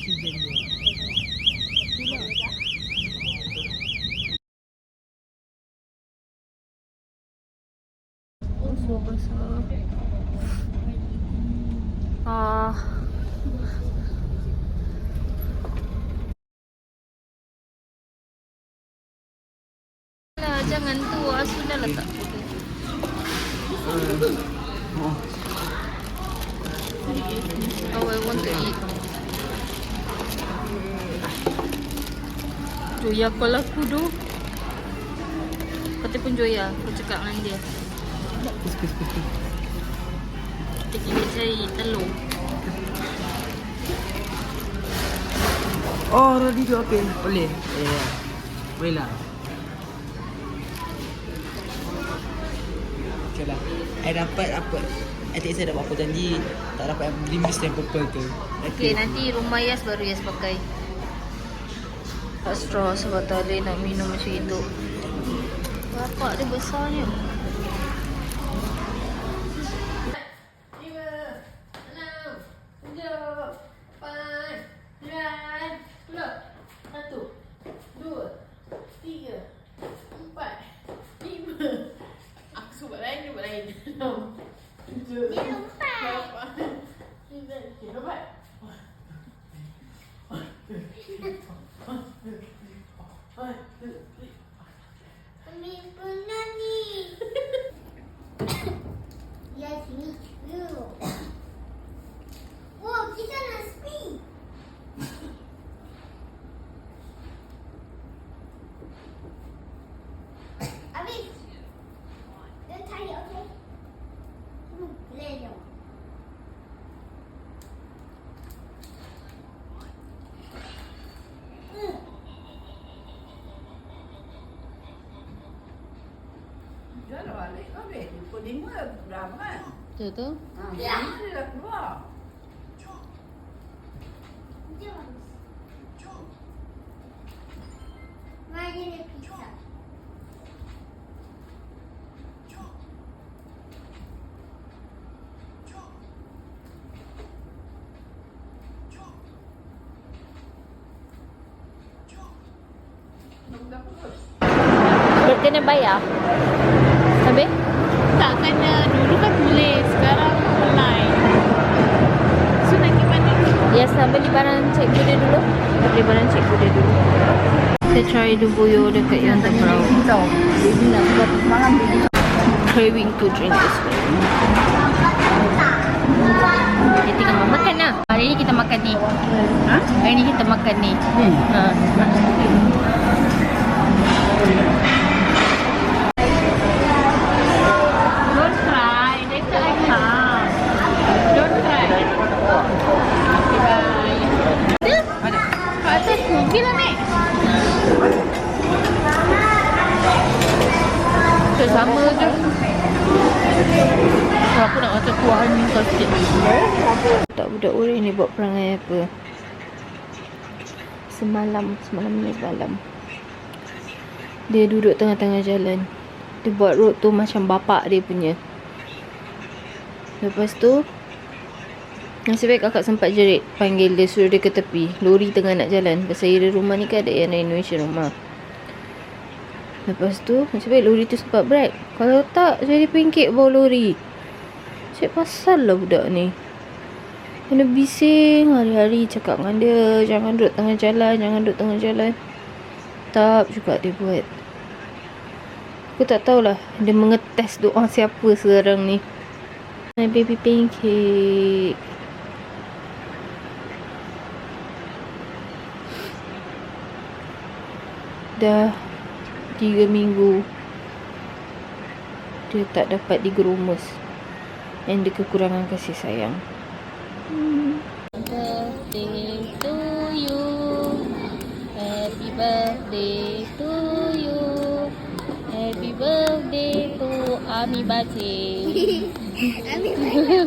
oksigen dia. Oh, so besar. Jangan tu, sudah letak. Oh, I want to eat. Joya call aku tu. Kata pun Joya, aku cakap dengan dia. Kita kena cari telur. Oh, roti tu okey. Boleh. Ya. Boleh lah. Okay lah. I dapat apa? Adik saya dapat apa janji tak dapat yang limbis yang purple tu. Okay, nanti rumah Yas baru Yas pakai. Tak straw sebab tak ada nak minum macam itu. Bapak dia besarnya. Yes, me too. Whoa, kita nak speed. Abis, don't tie it, okay? Play dong. Jangan balik kau deh. Pukul 5 berapa kan? Betul tu? Ya. Dia dah keluar. Jom. Mari ni pizza. Kena bayar? Habis? Tak kena. Dulu kan tulis. Sekarang online. So nak pergi mana ni? Ya, beli barang cikgu dia dulu. Beli barang cikgu dia dulu. Kita try the buyo dekat yang terperau. Tahu. Baby nak sebab malam baby. Craving to drink this way. Kita tinggal makan lah. Hari ni kita makan ni. Ha? Hari ni kita makan ni. Ha. Don't try. Later I come. Don't try. Okay, bye. Ada. Kat atas tu. Pergi lah, Mek. Okay, sama je. Aku nak kata kuah ni kau sikit. Tak budak orang ni buat perangai apa. Semalam dia duduk tengah-tengah jalan. Dia buat road tu macam bapak dia punya. Lepas tu nasib baik kakak sempat jerit panggil dia, suruh dia ke tepi. Lori tengah nak jalan. Pasal area rumah ni kan ada yang Indonesia rumah. Lepas tu nasib baik lori tu sempat brake. Kalau tak jadi pingkit bawah lori. Cik pasal lah budak ni. Kena bising hari-hari cakap dengan dia, jangan duduk tengah jalan. Tak juga dia buat. Aku tak tahulah dia mengetes doa siapa sekarang ni. My baby pancake. Dah 3 minggu dia tak dapat digerumus. And dia kekurangan kasih sayang. Birthday to you. Happy birthday to you. Happy birthday to Ami Bace. Ami Bace.